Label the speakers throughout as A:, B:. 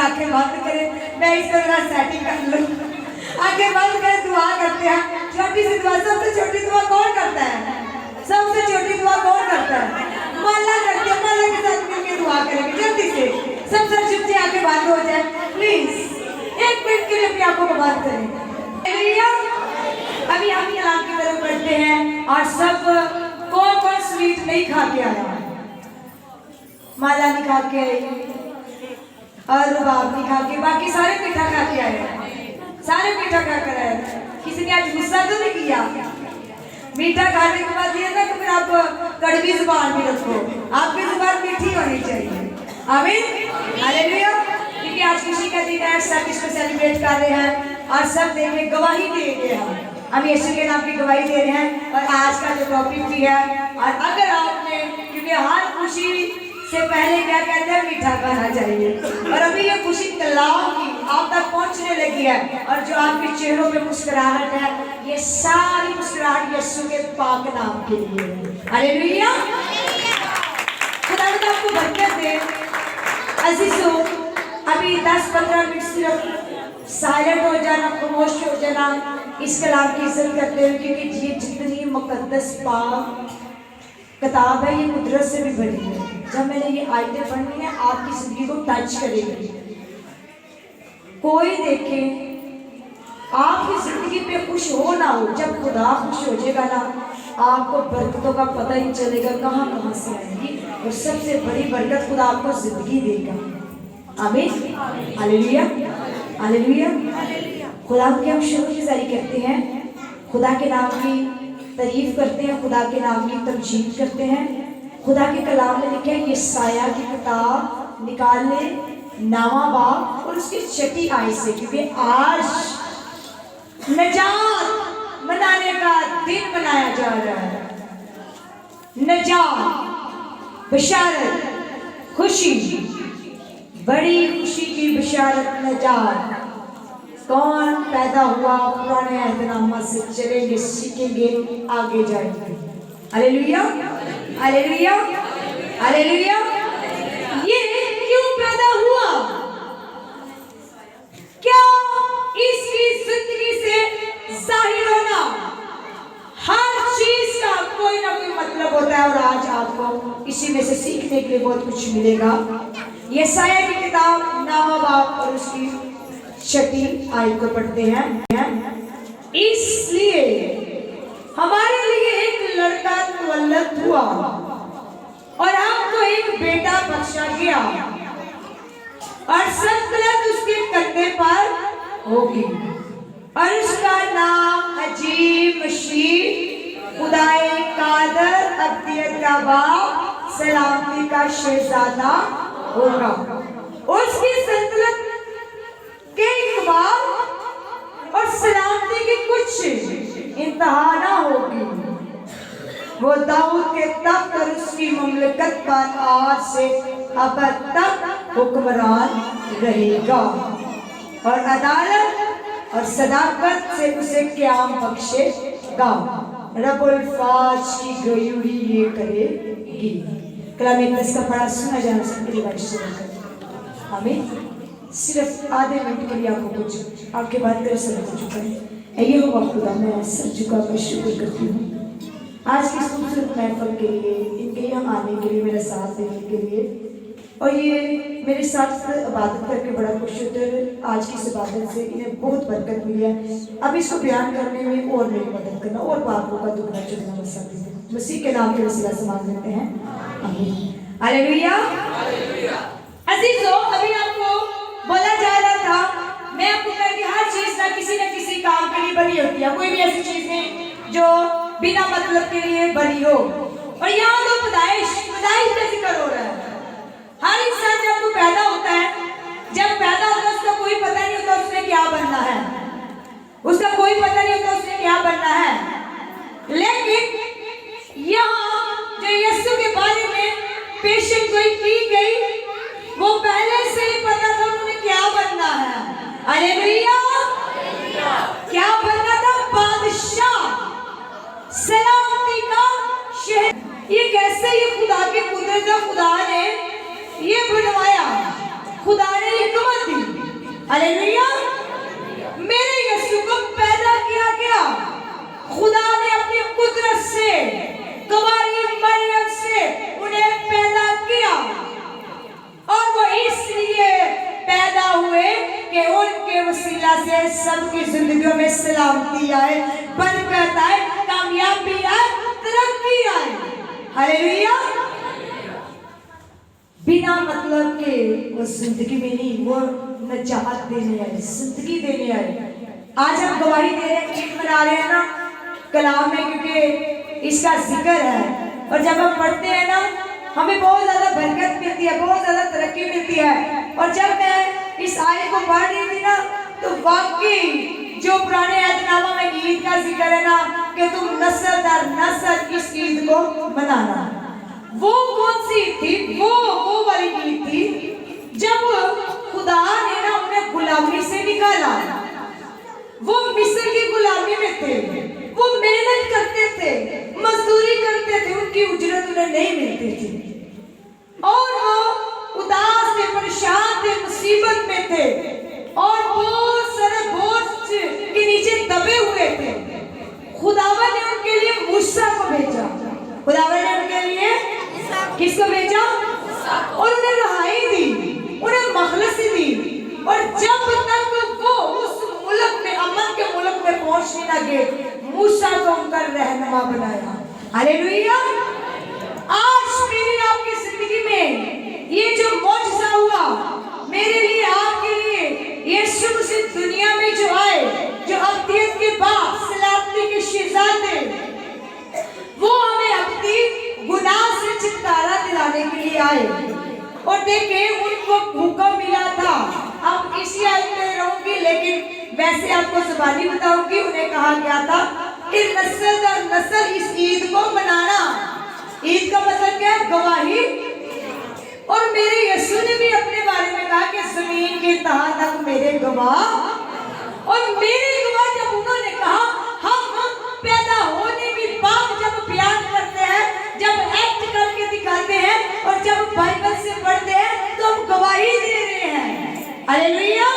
A: आंखें बंद करें, मैं इसको जरा सेटिंग कर लूं। आंखें बंद करें, दुआ करते हैं। छोटी सी दुआ, सबसे छोटी दुआ कौन करता है? सबसे छोटी दुआ कौन करता है? माला करती है। माला के साथ मिलकर दुआ करेंगे जल्दी से। सब चुपचाप आंखें बंद हो जाए प्लीज, 1 मिनट के लिए अपनी आंखों को बंद करें। अभी हम कलाम की तरफ बढ़ते हैं। और सब कौन कौन स्वीट नहीं खा के आया? माला नहीं खा के आई और रुबाब नहीं खा के, बाकी सारे मीठा खा के आए। सारे मीठा खा कर आए। किसी ने आज गुस्सा तो नहीं किया? मीठा खाने के बाद ये ना कि फिर आप कड़वी जुबान भी रखो, आपकी जुबान मीठी होनी चाहिए। आमीन, हालेलुया। क्योंकि आज खुशी का दिन है, सब इसको सेलिब्रेट कर रहे हैं और सब देखे गवाही दे रहे हैं। हम यीशु के नाम की गवाही दे रहे हैं। और आज का जो टॉपिक भी है, और अगर आपने, क्योंकि हर खुशी से पहले क्या कहते हैं, मीठा खाना चाहिए। और अभी ये खुशी कलाम की आप तक पहुंचने लगी है, और जो आपके चेहरों पे मुस्कुराहट है, ये सारी मुस्कुराहट यीशु के पाक नाम के लिए है। हालेलुया। खुदा आपको बरकत दे। अजीजों, अभी 10-15 मिनट सिर्फ साइलेंट हो जाना, खामोश हो जाना, इस कलाम की इज्जत करते हुए, क्योंकि ये जितनी मुकद्दस पाक किताब है, ये कुदरत से भी भरी है। जब मैंने ये आयतें पढ़नी है, आपकी जिंदगी को टच करेगी। कोई देखे आपकी जिंदगी पे खुश हो ना हो, जब खुदा खुश हो जाएगा ना, आपको बरकतों का पता ही चलेगा कहाँ कहाँ से आएंगी। और सबसे बड़ी बरकत खुदा आपको जिंदगी देगा। आमीन, हालेलुया, हालेलुया। खुदा की हम शुक्रगुजारी करते हैं, खुदा के नाम की तारीफ करते हैं, खुदा के नाम की तमजीद करते हैं। खुदा के कलाम में लिखा है, यशायाह की किताब निकाल ले 9वां बाब और उसकी 6ठी आयत से, क्योंकि आज नजात मनाने का दिन मनाया जा रहा है। नजात, बशारत, खुशी, बड़ी खुशी की बशारत, नजात। कौन पैदा हुआ? पुराने अहदनामा से चलेंगे, सीखेंगे, आगे जाएंगे। Hallelujah, hallelujah, hallelujah. ये क्यों पैदा हुआ? क्या इसकी जिंदगी से जाहिर होना? हर चीज का कोई ना कोई मतलब होता है, और आज आपको इसी में से सीखने के लिए बहुत कुछ मिलेगा। यशायाह की किताब 9वां बाब और उसकी 6ठी आयत को पढ़ते हैं। इसलिए हमारे लिए एक लड़का तवल्लद हुआ और हमको एक बेटा बख्शा गया, और सल्तनत उसके कंधे पर होगी, और उसका नाम अजीब, मशीर, खुदाए कादर, अब्दियत का बाप, सलामती का शहजादा होगा। उसकी सल्तनत के इकबाल और सलामती की कुछ इंतहा ना होगी। वो दाऊद के तख्त और उसकी ममलकत पर आज से अबद तक हुक्मरान रहेगा, और अदालत और सदाकत से उसे क़याम बख्शेगा। रब्बुल फाज की गयूरी ये करेगी। कलाम इकदस का पढ़ा सुना जाना सबके लिए। हमें सिर्फ आधे मिनट के लिए आपको कुछ आपके बात कर सर चुका है। ये होगा खुदा, मैं सर झुका कर शुक्र करती हूँ आज की खूबसूरत महफिल के लिए, इनके यहाँ आने के लिए, मेरा साथ देने के लिए, और ये मेरे साथ इबादत करके बड़ा खुश होते हैं। आज की इस इबादत से इन्हें बहुत बरकत मिली है। अब इसको बयान करने में और मेरी मदद करना, और बातों का दुखना चुनना मसा दीजिए। मसीह के नाम के वसीला से मांग लेते हैं, आमीन, हालेलुया। अजीजों, अभी आपको बोला जा रहा था, मैं आपको कह रही हर चीज ना किसी काम के लिए बनी होती है। कोई भी ऐसी चीज नहीं जो बिना मतलब के लिए बनी हो। और यहाँ तो पैदाइश का जिक्र हो रहा है। हर इंसान जब वो पैदा होता है, उसका कोई पता नहीं होता उसने क्या बनना है, उसका कोई पता नहीं होता उसने क्या बनना है। लेकिन यहाँ जो यीशु के बारे में पेशन गोई की गई, वो पहले से ही पता था उन्हें क्या बनना है। हालेलुया, क्या बनना था? बादशाह, सलामती का शहर। ये कैसे? ये खुदा की कुदरत, खुदा ने ये बनवाया, खुदा ने हिकमत दी। हालेलुया। मेरे यीशु को पैदा किया गया, खुदा ने अपनी कुदरत से कुंवारी मरियम से उन्हें पैदा किया और वो इसलिए पैदा हुए कि उनके वसीला से सबकी जिंदगियों में सलामती आए, बरकत आए, कामयाबी आए, तरक्की आए। हालेलुया। बिना मतलब के वो जिंदगी में नहीं, वो नजात देने आए, जिंदगी देने आए। आज हम गवाही दे रहे हैं, ईद मना रहे हैं ना कलाम में, क्योंकि इसका जिक्र है और जब हम पढ़ते हैं ना हमें बहुत ज्यादा बरकत मिलती है, बहुत ज्यादा तरक्की मिलती है। और जब मैं इस आयत को पढ़ रही थी ना तो वाकई जो पुराने ऐतनामा में ईद का जिक्र है ना कि तुम नस्ल दर नस्ल इस ईद को मनाना, वो कौन सी ईद थी? वो वाली ईद थी जब खुदा ने ना उन्हें गुलामी से निकाला। वो मिस्र की गुलामी में थे, वो मेहनत करते थे, मजदूरी करते थे, उनकी उजरत उन्हें नहीं मिलती थी और वो उदास थे, परेशान थे, मुसीबत में थे और बहुत सारे बोझ के नीचे दबे हुए थे। खुदावन ने उनके लिए मूसा को भेजा। खुदावन ने उनके लिए किसको भेजा? और उन्हें रहाई दी, उन्हें मखलसी दी। और जब तक वो उस मुल्क में, अमन के मुल्क में पहुंच नहीं लगे, मूसा को उनका रहनुमा बनाया। हालेलुया। आज मेरी आपकी जिंदगी में ये जो मौजज़ा हुआ मेरे लिए, आपके लिए, यीशु मसीह दुनिया में जो आए, जो अब्दियत के बाप, सलामती के शहजादे, वो हमें अपनी गुनाह से छुटकारा दिलाने के लिए आए। और देखिए उनको हुक्म मिला था, अब इसी आयत में रहूंगी लेकिन वैसे आपको ज़बानी बताऊंगी। उन्हें कहा गया था कि नस्ल दर नस्ल इस ईद को मनाना। ईद का मतलब क्या है? गवाही। और मेरे यीशु ने भी अपने बारे में कहा कि जमीन के तह तक मेरे गवाह। और मेरे गवाह जब उन्होंने कहा, हम पैदा होने की बात जब बयान करते हैं, जब एक्ट करके दिखाते हैं और जब बाइबल से पढ़ते हैं तो हम गवाही दे रहे हैं। हालेलुया।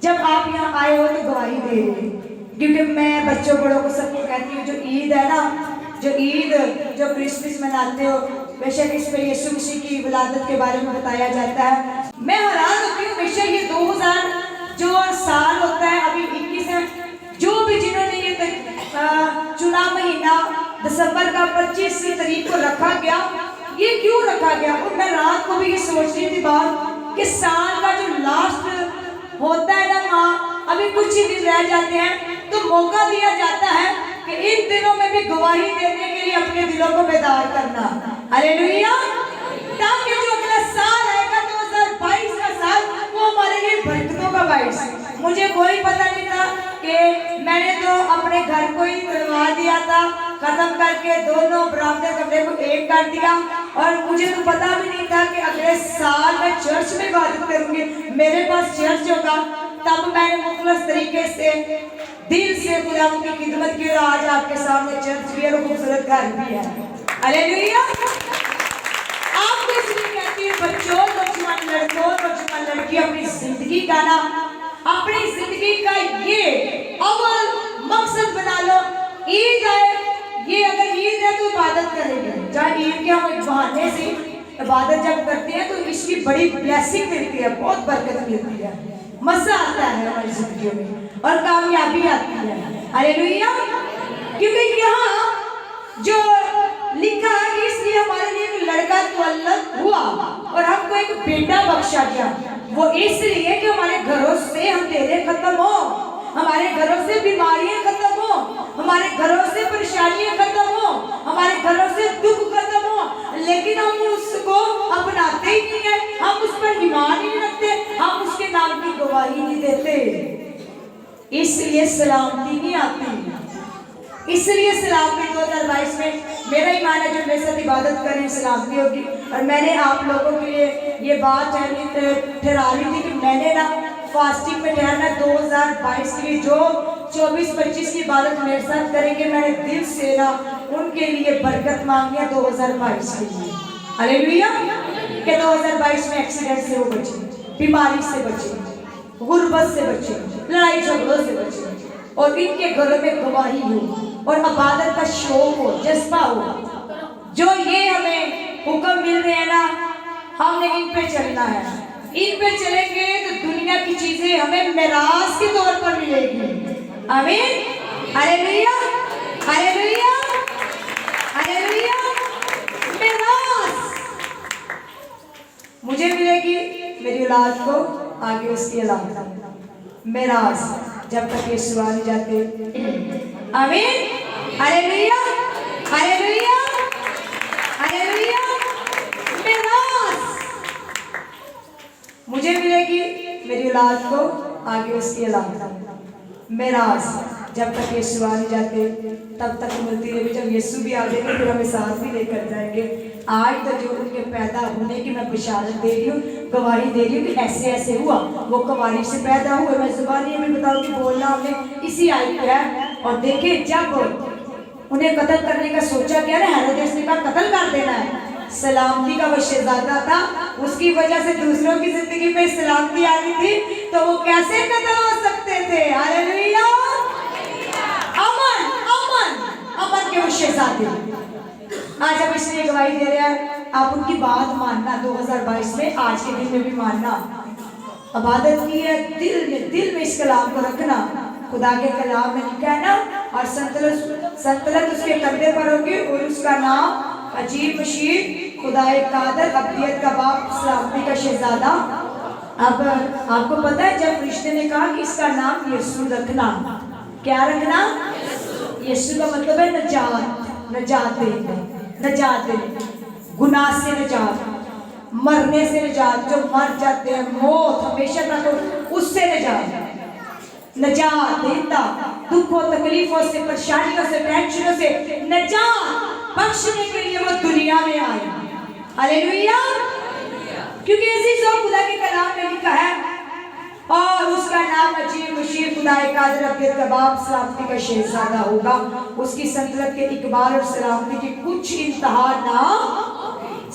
A: जब आप यहाँ आए हो तो गवाही दे रहे हैं, क्योंकि मैं बच्चों बड़ों को सबको कहती हूँ, जो ईद है ना, जो ईद, जो क्रिसमस मनाते हो, बेशक इसमें यीशु मसीह की विलादत के बारे में बताया जाता है। मैं हैरान होती हूँ, बेशक ये 2000 जो साल होता है, अभी 21 है, जो भी जिन्होंने ये चुना महीना दिसंबर का 25 तारीख को रखा गया, ये क्यों रखा गया? और मैं रात को भी ये सोच रही थी बात कि साल का जो लास्ट होता है ना, वहाँ अभी कुछ ही दिन रह जाते हैं, तो मौका दिया जाता है कि इन दिनों में भी गवाही देने के लिए अपने दिलों को बेदार करना। हालेलुया। ताकि जो अगला साल आएगा 2022 का साल, वो हमारे लिए बरकतों का बाइस। मुझे कोई पता नहीं था कि मैंने तो अपने घर को ही तोड़वा दिया था, खत्म करके दोनों बरामदे कमरे को एक कर दिया। और मुझे तो पता भी नहीं था कि अगले साल मैं चर्च में इबादत करूंगी, मेरे पास चर्च होगा। तब मैंने मुखलस तरीके से दिल से खुदा की खिदमत की और आज आपके सामने चर्च भी है और खूबसूरत घर भी है। हालेलुया। आपको इसलिए कहती हूँ बच्चों, नौजवान लड़कों, नौजवान लड़की, अपनी जिंदगी का ना, अपनी जिंदगी का ये अव्वल मकसद बना लो। ईद है, ये अगर ईद है तो इबादत करेंगे। चाहे ईद के हम बहाने से इबादत जब करते हैं तो इसकी बड़ी ब्लेसिंग मिलती है, बहुत बरकत मिलती है, मजा आता है हमारी जिंदगी में और कामयाबी आती है। हालेलुया। क्योंकि यहाँ जो लिखा है कि इसलिए हमारे लिए एक लड़का तवल्लद हुआ और हमको एक बेटा बख्शा गया। वो इसलिए कि हमारे घरों से अंधेरे खत्म हो, हमारे घरों से बीमारियां खत्म हो, हमारे घरों से परेशानियां खत्म हो, हमारे घरों से दुख खत्म हो। लेकिन हम उसको अपनाते ही नहीं है, हम उस पर ईमान ही नहीं रखते, हम उसके नाम की गवाही नहीं देते, इसलिए सलामती नहीं आती। इसलिए सलामती 2022 में मेरा ईमान है जो मेरे साथ इबादत करें सलामती होगी। और मैंने आप लोगों के लिए ये बात ठहरा ली थी कि मैंने ना फास्टिंग में ठहरना 2022 के लिए, जो 24-25 की इबादत मेरे साथ करेंगे, मैंने दिल से ना उनके लिए बरकत मांगी है 2022 के लिए। हालेलुया। कि 2022 में एक्सीडेंट से वो बचे। बीमारी से बचे, गुर्बत से बचे, लड़ाई झगड़ों से बचे, और इनके घरों में गवाही हो और इबादत का शौक हो, जज्बा हो। जो ये हमें हुक्म मिल रहे हैं ना, हमने इन पे चलना है। इन पे चलेंगे तो दुनिया की चीजें हमें मिरास के तौर पर मिलेगी। आमीन, हालेलुया, हालेलुया, हालेलुया। मिरास मुझे मिलेगी, मेरी औलाद को आगे उसकी औलाद। मिरास जब तक ये सुआ नहीं जाते। आमीन, हालेलुया, हालेलुया, हालेलुया। मिरास मुझे मिलेगी, मेरी औलाद को आगे उसकी औलाद। मिरास जब तक यीशु आ नहीं जाते तब तक मिलती रहेगी। जब यीशु भी आ जाएंगे फिर हमें साथ भी लेकर जाएंगे। आज तो जो उनके पैदा होने की मैं बिशारत दे रही हूँ, गवाही दे रही हूँ कि ऐसे ऐसे हुआ, वो कुंवारी से पैदा हुए। मैं जुबानी में बताऊँ कि बोलना हमने इसी आयत पे है। और देखिए जब उन्हें कत्ल करने का सोचा गया ना, हेरोदेस ने कहा कत्ल कर देना है। सलामती का वो शहजादा था, उसकी वजह से दूसरों की जिंदगी में सलामती आ रही थी, तो वो कैसे कत्ल हो सकते थे। हालेलुया, अमन अमन अमन के वो शहजादे। आज हम इसलिए गवाही दे रहे हैं, आप उनकी बात मानना 2022 में, आज के दिन में भी मानना। इबादत की है दिल में इस कलाम को रखना। खुदा के कलाम में लिखा है ना, और संतलत उसके कंधे पर होगी और उसका नाम अजीब मशीर, खुदाए कादर, अब्दियत का बाप, सलामती का शहजादा। अब आपको पता है जब रिश्ते ने कहा कि इसका नाम यीशु रखना, क्या रखना? यीशु का मतलब है नजात, नजात देना, नजात देना, गुनाह से नजात, मरने से नजात। जो मर जाते हैं मौत हमेशा तक, उससे नजात, नजात देता, दुखों तकलीफों से, परेशानियों से, टेंशनों से नजात बख्शने के लिए वो दुनिया में आया। हालेलुया, क्योंकि इसी सो खुदा के कलाम में लिखा है, और उसका नाम अजीब मशीर, खुदाए कादर, अब्दियत का बाप, सलामती का शहजादा होगा। उसकी सल्तनत के इकबाल और सलामती की कुछ इंतहा ना,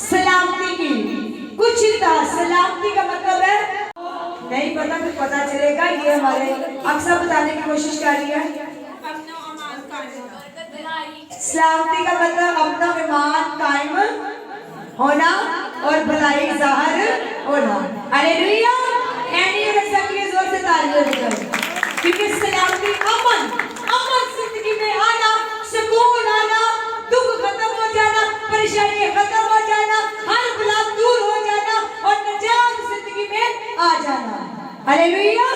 A: सलामती की कुछ इंतहा। सलामती का मतलब है नहीं पता, फिर पता चलेगा। ये हमारे अक्सर बताने की कोशिश कर रही है। सलामती का मतलब अपना ईमान कायम होना और भलाई ज़ाहिर होना। हालेलुया, जोर से तालियां बजाएं, क्योंकि सलामती अमन, अमन जिंदगी में आना, सुकून आना, दुख खत्म हो जाना, परेशानी खत्म हो जाना, हर बला दूर हो जाना और नजात जिंदगी में आ जाना। हालेलुया,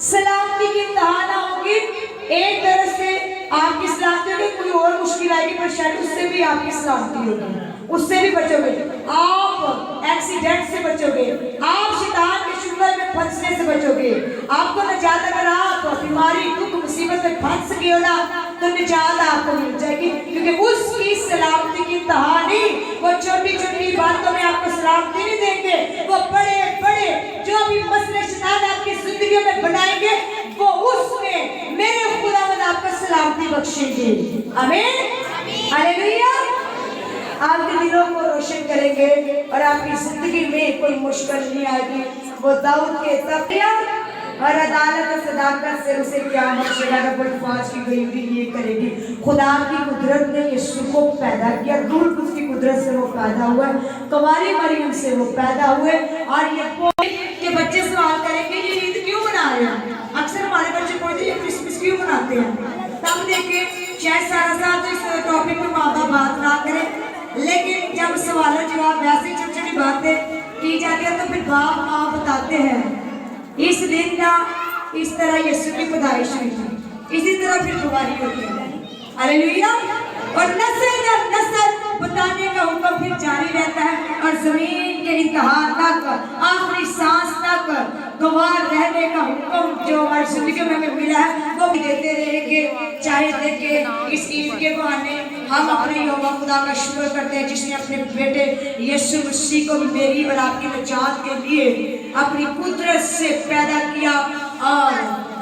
A: सलामती की इंतहा ना होगी। एक तरह से आपकी सलामती होगी, कोई और मुश्किल आएगी, परेशानी, उससे भी आपकी सलामती होगी, उससे भी बचोगे। आप एक्सीडेंट से बचोगे, आप शैतान के चुंगल में फंसने से बचोगे। आपको निजात, अगर आप बीमारी दुख मुसीबत में फंस गए हो ना, तो निजात आपको मिल जाएगी, क्योंकि उसकी सलामती की कहानी वो छोटी छोटी बातों में आपको सलामती नहीं देंगे, वो बड़े बड़े जो भी मसले शैतान आपकी जिंदगी में बनाएंगे, वो उसमें मेरे खुदावंद आपको सलामती बख्शेंगे। आमीन, हालेलुया। आपके दिलों को रोशन करेंगे और आपकी जिंदगी में कोई मुश्किल नहीं आएगी। वो दाऊद के तकिया और अदालत और सदाकत से उसे क्या बख्शेगा, फाज की गरीबी ये करेगी। खुदा की कुदरत ने यीशु को पैदा किया, रूह उसकी कुदरत से वो पैदा हुआ, कुंवारी मरियम से वो पैदा हुए। और ये बच्चे सवाल करेंगे ये ईद क्यों मना रहे हैं? अक्सर हमारे बच्चे पूछते हैं ये क्रिसमस क्यों मनाते हैं? तब देखें शायद सारा साल तो इस टॉपिक पे माँ बाप बात ना करें, लेकिन जब सवालों जवाब वैसे छोटी छोटी बातें की जाती है तो फिर बाप माँ बताते हैं इस दिन ना इस तरह यीशु की पैदाइश हुई थी, इसी तरह फिर गवाही होती है। हालेलुया। और नस्ल दर नस्ल बताने का हुक्म फिर जारी रहता है और जमीन के इंतहा तक, आखिरी सांस तक गवाह रहने का हुक्म जो हमारी जिंदगी में हमें मिला है वो भी देते रहेंगे। चाहे देखे इस ईद के बहाने हम अपने यहोवा खुदा का शुक्र करते हैं जिसने अपने बेटे यीशु मसीह को मेरी और आपकी निजात के लिए अपनी कुदरत से पैदा किया, और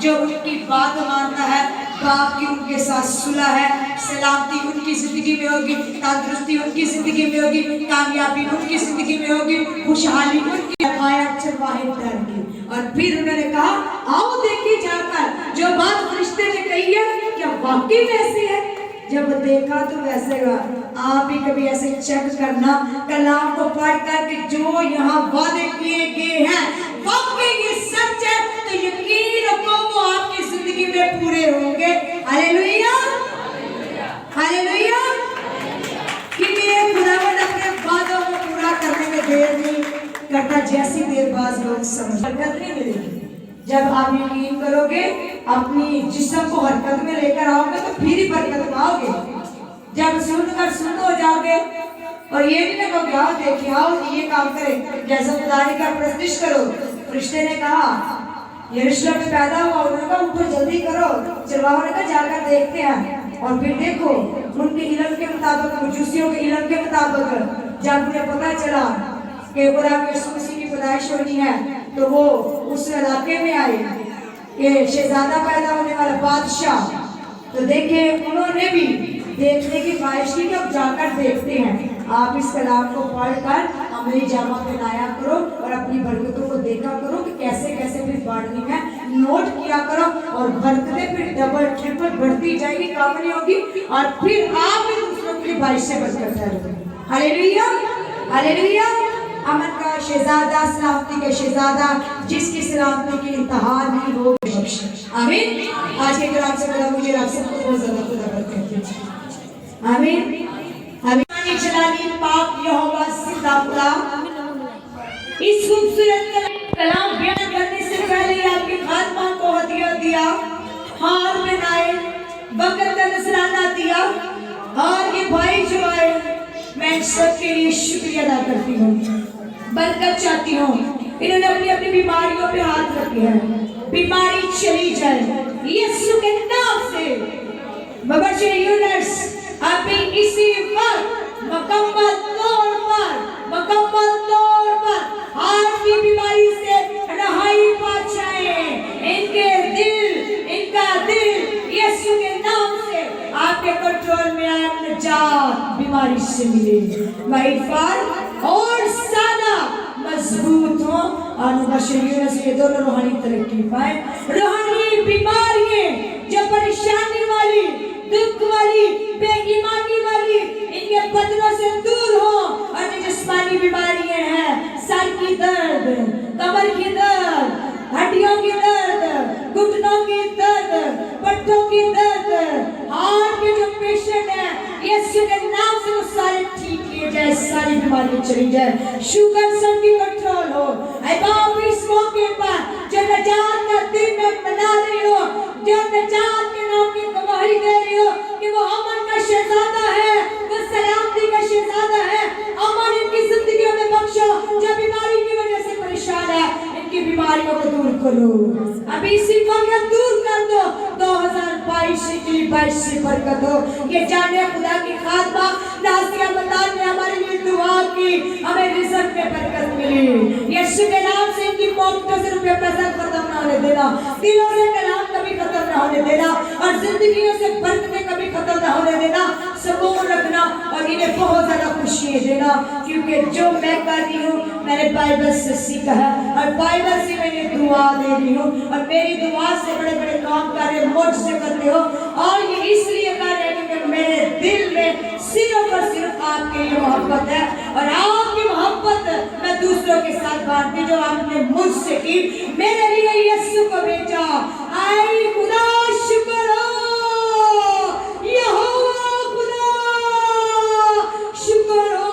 A: जो उनकी बात मानता है बाप की उनके साथ सुलह है। सलामती उनकी जिंदगी में होगी, तंदुरुस्ती उनकी जिंदगी में होगी, कामयाबी उनकी जिंदगी में होगी, खुशहाली उनकी वाहिद डर गए। और फिर उन्होंने कहा आओ देखिए जाकर जो बात फरिश्ते ने कही है क्या वाकई वैसी है। जब देखा तो वैसे आप भी कभी ऐसे चेक करना कलाम को पढ़ कर कि जो यहाँ वादे किए गए हैं वाकई ये सच है, तो यकीन रखो वो आपकी जिंदगी में पूरे होंगे। Hallelujah hallelujah. क्योंकि खुदावंद अपने वादों को पूरा करने में देर नहीं करता, जैसी देर बाज लोग समझ बरकत नहीं मिलेगी। जब आप यकीन करोगे अपनी जिस्म को हरकत में लेकर आओगे तो फिर ही बरकत पाओगे। जब सुनकर सुन हो जाओगे और ये नहीं लगोगे आओ देखिए आओ ये काम करें जैसा खुदाई का प्रतिष्ठ करो। फरिश्ते ने कहा यरूशलेम में पैदा हुआ, उन्होंने कहा उठो जल्दी करो, चरवाहों ने कहा जाकर देखते हैं। और फिर देखो उनके इल्म के मुताबिक मजूसियों के इल्म के मुताबिक जब उन्हें पता चला कि खुदा यीशु मसीह की पैदाइश होनी है तो वो उस इलाके में आए कि शहजादा पैदा होने वाला बादशाह। तो देखिए उन्होंने भी देखने की ख्वाहिश की कि अब जाकर देखते हैं। आप इस कलाम को पढ़कर अमली जामा पहनाया करो और अपनी बरकतों को देखा करो कि कैसे कैसे फिर बढ़नी है, नोट किया करो और बरकतें फिर डबल ट्रिपल बढ़ती जाएगी, कम नहीं होगी और फिर आप भी दूसरों के लिए बारिश से बरकत करोगे। Hallelujah hallelujah. अमन का शहजादा सलामती का शहजादा जिसकी सलामती की इंतहा नहीं हो। आमीन। आज के कलाम से खुदा मुझे आप सबको बहुत ज्यादा खुदा बरकत दे। आमीन आमीन। जलाली पाक यहोवा जिंदा खुदा इस खूबसूरत कलाम बयान करने से पहले आपकी खात्मा को हदिया दिया, हार बनाए, वक़्त का नजराना दिया और ये भाई जो आए मैं सबके लिए शुक्रिया अदा करती हूँ, बरकत चाहती हूँ। इन्होंने अपनी अपनी बीमारियों पे हाथ रखे हैं, बीमारी चली जाए यीशु के नाम से। बबशे यूनस अभी इसी वक्त मुकम्मल तौर पर हार्ट की बीमारी से रहाई पा जाए। इनका दिल यीशु के नाम से आपके कंट्रोल में आए, निजात बीमारी से मिले, वाइट फार और सादा मजबूत हो और मुबशरीन से दोनों रूहानी तरक्की पाए। रूहानी बीमारियां जो परेशानी वाली, दुख वाली, बेईमानी वाली इनके बदनों से दूर हो और जो जिस्मानी बीमारियां हैं, सर की दर्द, कमर की दर्द, हड्डियों की दर्द, घुटनों की दर्द, पट्टों की दर्द, हार्ट के जो पेशेंट हैं यीशु के नाम से वो सारे ठीक किए जाए, सारी बीमारियां चली जाए, शुगर सबकी कंट्रोल हो। ऐ बाप इस मौके पर जो नजात का दिन में मना रही हो, जो नजात के नाम की गवाही दे रही हो कि वो अमन का शहजादा है, वो सलामती का शहजादा है, अमन इनकी जिंदगियों में बख्शो। जो बीमारी की वजह से परेशान है इनकी बीमारियों को दूर करो, अभी इसी वक्त दूर कर दो। 2022 के लिए 22 से बरकत हो। ये जाने खुदा की खात्मा नासिया मतान ने हमारे लिए दुआ की, हमें रिज़्क़ में बरकत मिली। यीशु के नाम से इनकी पॉकेटों से रुपये पैसा खत्म ना होने देना, दिलों से कलाम कभी खत्म ना होने देना और जिंदगियों से बरकतें कभी खत्म ना होने देना, सुकून रखना और इन्हें बहुत ज्यादा खुशी देना। क्योंकि जो मैं कर रही हूँ मैंने बाइबल से सीखा है और बाइबल से मैंने दुआ दे रही हूँ और मेरी दुआ से बड़े बड़े काम कार्य मुझसे करते हो और ये इसलिए कर रहे हैं क्योंकि मेरे दिल में सिर्फ और सिर्फ आपके लिए मोहब्बत है और आपकी मोहब्बत मैं दूसरों के साथ बांटती जो आपने मुझसे की। मेरे लिए यीशु को भेजा। आई खुदा शुक्र हो, यहोवा खुदा शुक्र हो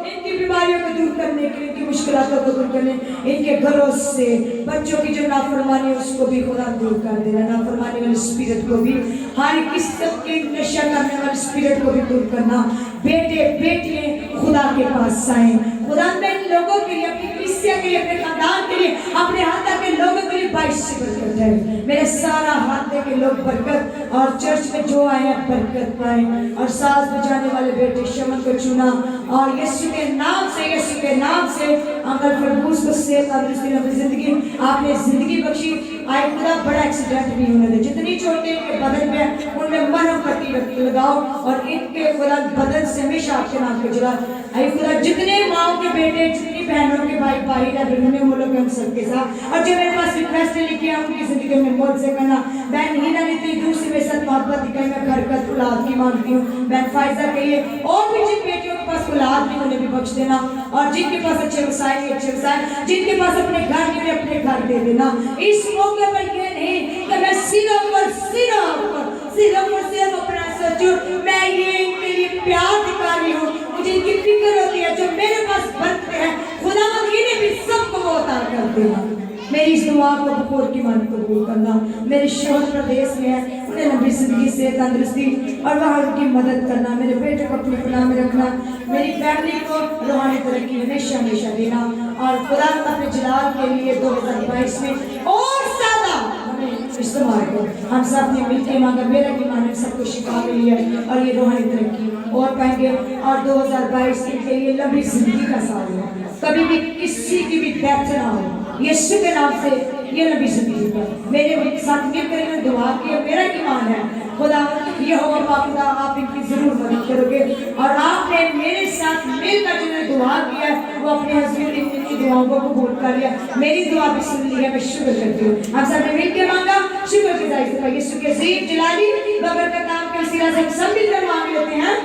A: इनकी बीमारियों को दूर करने के लिए, इनकी मुश्किलातों को दूर करने, इनके घरों से बच्चों की जो नाफरमानी है उसको भी खुदा दूर कर देना, नाफरमानी वाले स्पिरिट को भी, हर किस्म के नशा करने वाले स्पिरिट को भी दूर करना। बेटे बेटियां खुदा के पास आए, खुदा में लोगों के लिए, अपनी कलीसिया के लिए, अपने खानदान के लिए, अपने हाथा के लोगों के लिए 22 से बरकत है। मेरे सारा हाथे के लोग बरकत और चर्च में जो आए हैं बरकत पाए और साथ बजाने वाले बेटे शमन को चुना और यीशु के नाम से, यीशु के नाम से अंकल फरबूस को सेहत तंदुरुस्ती अपनी जिंदगी आपने जिंदगी बख्शी। आई खुदा बड़ा एक्सीडेंट भी होने दे, जितनी चोटें इनके बदन में उनमें मरहम पट्टी लगाओ और इनके खुदा बदन से हमेशा आपके नाम को जुड़ा। आई खुदा जितने माँ के बेटे, जितनी बहनों के भाई भाई ने मुल्क हम सबके साथ। और जो मेरे पास रिक्वेस्ट लिखी है उनकी जिंदगी में मौत से करना। बहन हीना ने तो दूसरी मेरे साथ मोहब्बत दिखाई, मैं बरकत औलाद की मांगती हूँ। बहन फायजा के लिए और भी जिन बेटियों के पास औलाद नहीं उन्हें भी बख्श देना, और जिनके पास अच्छे वसाइल नहीं अच्छे वसाइल, जिनके पास अपने घर नहीं उन्हें अपने घर दे देना। इस मौके पर ये नहीं कि मैं सिर्फ अपना सोचूं मैं ये इनके लिए प्यार दिखा रही हूँ, मुझे इनकी फिक्र होती है। जो मेरे पास बनते हैं खुदा इन्हें भी सबको वो अता कर देना। मेरी इस दुआ को बखूर की मान कबूल करना। मेरे शोहर प्रदेश में है, उन्हें लंबी जिंदगी से तंदुरुस्ती और वहाँ उनकी मदद करना। मेरे बेटे को अपनी पनाह में रखना, मेरी फैमिली को रूहानी तरक्की हमेशा हमेशा देना। और खुदा अपने जलाल के लिए 2022 में और ज्यादा हमें इस्तेमाल को हम सब ने मिलकर मांगा। मेरा भी माने सबको शिफा मिली है और ये रूहानी तरक्की और पाएंगे। और 2022 के लिए लंबी जिंदगी का साल है, कभी भी किसी की भी डेथ ना हो यीशु के नाम से। ये लंबी जिंदगी पर मेरे साथ मिलकर इन्होंने दुआ की, मेरा ईमान है खुदा ये होगा खुदा आप इनकी जरूर मदद करोगे। और आपने मेरे साथ मिलकर जिन्होंने दुआ किया वो अपने हजूर इनकी दुआओं को कबूल कर लिया। मेरी दुआ भी सुन ली है, मैं शुक्र करती हूँ। हम सब ने मिलकर मांगा, शुक्र गुजारिश यीशु के अजीम जलाली बबर का काम के वसीला से हम सब मिलकर मांग लेते हैं।